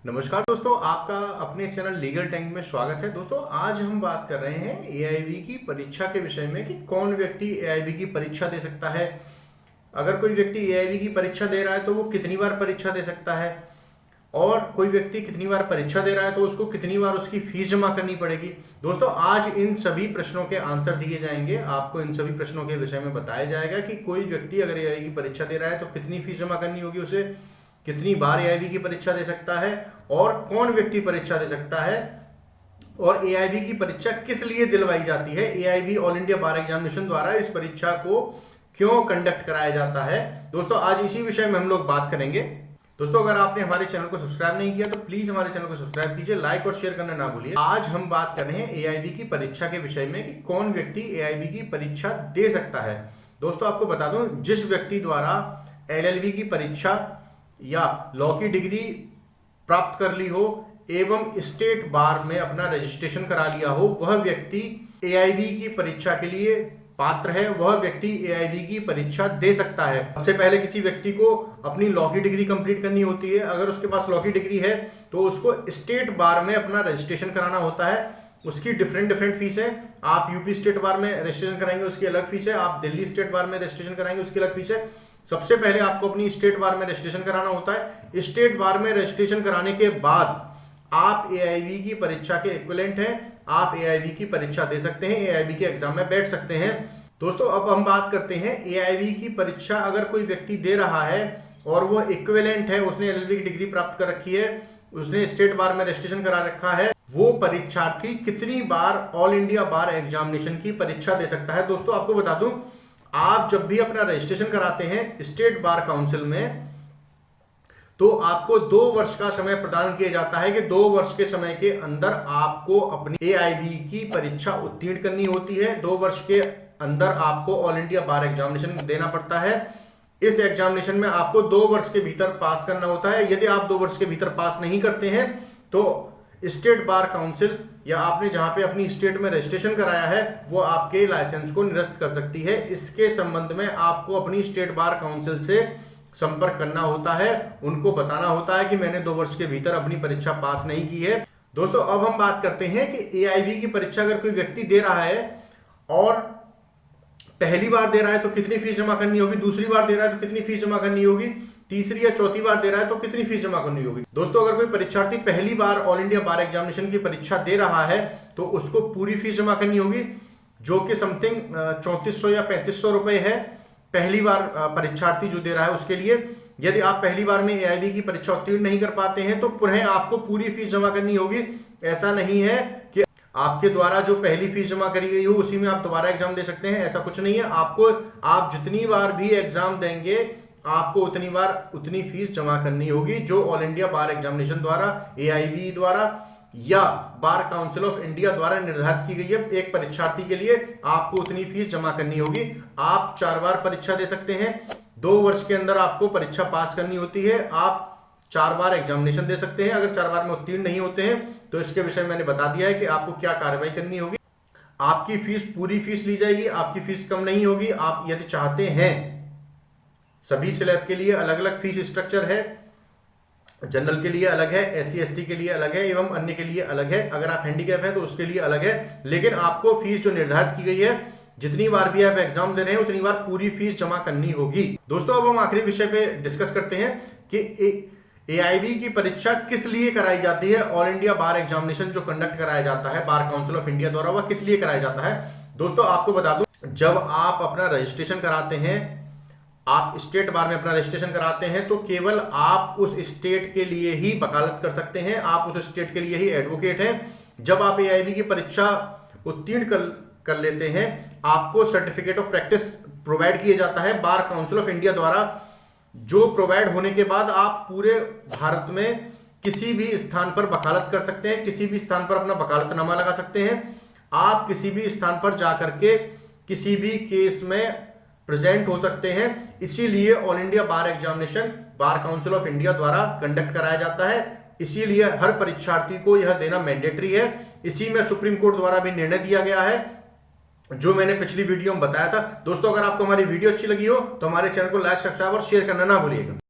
नमस्कार दोस्तों, आपका अपने चैनल लीगल टैंक में स्वागत है। दोस्तों, आज हम बात कर रहे हैं एआईबी की परीक्षा के विषय में कि कौन व्यक्ति एआईबी की परीक्षा दे सकता है। अगर कोई व्यक्ति एआईबी की परीक्षा दे रहा है तो वो कितनी बार परीक्षा दे सकता है, और कोई व्यक्ति कितनी बार परीक्षा दे रहा है तो उसको कितनी बार उसकी फीस जमा करनी पड़ेगी। दोस्तों, आज इन सभी प्रश्नों के आंसर दिए जाएंगे। आपको इन सभी प्रश्नों के विषय में बताया जाएगा कि कोई व्यक्ति अगर एआईबी की परीक्षा दे रहा है तो कितनी फीस जमा करनी होगी, उसे कितनी बार एआईबी की परीक्षा दे सकता है, और कौन व्यक्ति परीक्षा दे सकता है, और एआईबी की परीक्षा किस लिए दिलवाई जाती है। एआईबी ऑल इंडिया बार एग्जामिनेशन द्वारा इस परीक्षा को क्यों कंडक्ट कराया जाता है। दोस्तों, आज इसी विषय में हम लोग बात करेंगे। दोस्तों, अगर आपने हमारे चैनल को सब्सक्राइब नहीं किया तो प्लीज हमारे चैनल को सब्सक्राइब कीजिए, लाइक और शेयर करना ना भूलिए। आज हम बात कर रहे हैं एआईबी की परीक्षा के विषय में कि कौन व्यक्ति एआईबी की परीक्षा दे सकता है। दोस्तों, आपको बता दूं, जिस व्यक्ति द्वारा एलएलबी की परीक्षा या लॉ की डिग्री प्राप्त कर ली हो एवं स्टेट बार में अपना रजिस्ट्रेशन करा लिया हो, वह व्यक्ति एआईबी की परीक्षा के लिए पात्र है। वह व्यक्ति एआईबी की परीक्षा दे सकता है। सबसे पहले किसी व्यक्ति को अपनी लॉ की डिग्री कंप्लीट करनी होती है। अगर उसके पास लॉ की डिग्री है तो उसको स्टेट बार में अपना रजिस्ट्रेशन कराना होता है। उसकी डिफरेंट फीस है। आप यूपी स्टेट बार में रजिस्ट्रेशन कराएंगे, उसकी अलग फीस है। आप दिल्ली स्टेट बार में रजिस्ट्रेशन कराएंगे, उसकी अलग फीस है। सबसे पहले आपको अपनी स्टेट बार में रजिस्ट्रेशन कराना होता है। स्टेट बार में रजिस्ट्रेशन कराने के बाद आप एआईबी की परीक्षा के इक्विवेलेंट हैं। आप एआईबी की परीक्षा दे सकते हैं, एआईबी के एग्जाम में बैठ सकते हैं। दोस्तों, अब हम बात करते हैं एआईबी की परीक्षा अगर कोई व्यक्ति दे रहा है और वो इक्विवेलेंट है, उसने एलएलबी की डिग्री प्राप्त कर रखी है, उसने स्टेट बार में रजिस्ट्रेशन करा रखा है, वो परीक्षार्थी कितनी बार ऑल इंडिया बार एग्जामिनेशन की परीक्षा दे सकता है। दोस्तों, आपको बता दूं, आप जब भी अपना रजिस्ट्रेशन कराते हैं स्टेट बार काउंसिल में तो आपको 2 वर्ष का समय प्रदान किया जाता है कि 2 वर्ष के समय के अंदर आपको अपनी एआईबी की परीक्षा उत्तीर्ण करनी होती है। 2 वर्ष के अंदर आपको ऑल इंडिया बार एग्जामिनेशन देना पड़ता है। इस एग्जामिनेशन में आपको 2 वर्ष के भीतर पास करना होता है। यदि आप 2 वर्ष के भीतर पास नहीं करते हैं तो स्टेट बार काउंसिल या आपने जहां पे अपनी स्टेट में रजिस्ट्रेशन कराया है वो आपके लाइसेंस को निरस्त कर सकती है। इसके संबंध में आपको अपनी स्टेट बार काउंसिल से संपर्क करना होता है। उनको बताना होता है कि मैंने 2 वर्ष के भीतर अपनी परीक्षा पास नहीं की है। दोस्तों, अब हम बात करते हैं कि एआईबी की परीक्षा अगर कोई व्यक्ति दे रहा है और पहली बार दे रहा है तो कितनी फीस जमा करनी होगी, दूसरी बार दे रहा है तो कितनी फीस जमा करनी होगी, तीसरी या चौथी बार दे रहा है तो कितनी फीस जमा करनी होगी। दोस्तों, अगर कोई परीक्षार्थी पहली बार ऑल इंडिया बार एग्जामिनेशन की परीक्षा दे रहा है तो उसको पूरी फीस जमा करनी होगी, जो कि समथिंग 3400 या 3500 रुपए है पहली बार परीक्षार्थी जो दे रहा है उसके लिए। यदि आप पहली बार में एआईबी की परीक्षा उत्तीर्ण नहीं कर पाते हैं तो पुनः आपको पूरी फीस जमा करनी होगी। ऐसा नहीं है कि आपके द्वारा जो पहली फीस जमा करी गई हो उसी में आप दोबारा एग्जाम दे सकते हैं, ऐसा कुछ नहीं है। आप जितनी बार भी एग्जाम देंगे आपको उतनी बार उतनी फीस जमा करनी होगी जो ऑल इंडिया बार एग्जामिनेशन द्वारा, एआईबी द्वारा या बार काउंसिल ऑफ इंडिया द्वारा निर्धारित की गई है। एक परीक्षार्थी के लिए आपको उतनी फीस जमा करनी होगी। आप 4 बार परीक्षा दे सकते हैं। 2 वर्ष के अंदर आपको परीक्षा पास करनी होती है। आप 4 बार एग्जामिनेशन दे सकते हैं। अगर 4 बार में उत्तीर्ण नहीं होते हैं तो इसके विषय में मैंने बता दिया है कि आपको क्या कार्रवाई करनी होगी। आपकी फीस पूरी फीस ली जाएगी, आपकी फीस कम नहीं होगी। आप यदि चाहते हैं, सभी स्लैब के लिए अलग अलग फीस स्ट्रक्चर है। जनरल के लिए अलग है, एससी एसटी के लिए अलग है एवं अन्य के लिए अलग है। अगर आप हैंडीकैप हैं तो उसके लिए अलग है, लेकिन आपको फीस जो निर्धारित की गई है, जितनी बार भी आप एग्जाम दे रहे हैं उतनी बार पूरी फीस जमा करनी होगी। दोस्तों, अब हम आखिरी विषय पे डिस्कस करते हैं कि एआईबी की परीक्षा किस लिए कराई जाती है। ऑल इंडिया बार एग्जामिनेशन जो कंडक्ट कराया जाता है बार काउंसिल ऑफ इंडिया द्वारा, वह किस लिए कराया जाता है। दोस्तों, आपको बता दूं, जब आप अपना रजिस्ट्रेशन कराते हैं, आप स्टेट बार में अपना रजिस्ट्रेशन कराते हैं तो केवल आप उस स्टेट के लिए ही वकालत कर सकते हैं, आप उस स्टेट के लिए ही एडवोकेट हैं। जब आप एआईबी की परीक्षा उत्तीर्ण कर लेते हैं, आपको सर्टिफिकेट ऑफ प्रैक्टिस प्रोवाइड किया जाता है बार काउंसिल ऑफ इंडिया द्वारा, जो प्रोवाइड होने के बाद आप पूरे भारत में किसी भी स्थान पर वकालत कर सकते हैं, किसी भी स्थान पर अपना वकालतनामा लगा सकते हैं। आप किसी भी स्थान पर जाकर के किसी भी केस में प्रेजेंट हो सकते हैं। इसीलिए all India bar examination bar council of India द्वारा कंडक्ट कराया जाता है। इसीलिए हर परीक्षार्थी को यह देना मैंडेटरी है। इसी में सुप्रीम कोर्ट द्वारा भी निर्णय दिया गया है, जो मैंने पिछली वीडियो में बताया था। दोस्तों, अगर आपको हमारी वीडियो अच्छी लगी हो तो हमारे चैनल को लाइक, सब्सक्राइब और शेयर करना ना भूलिएगा।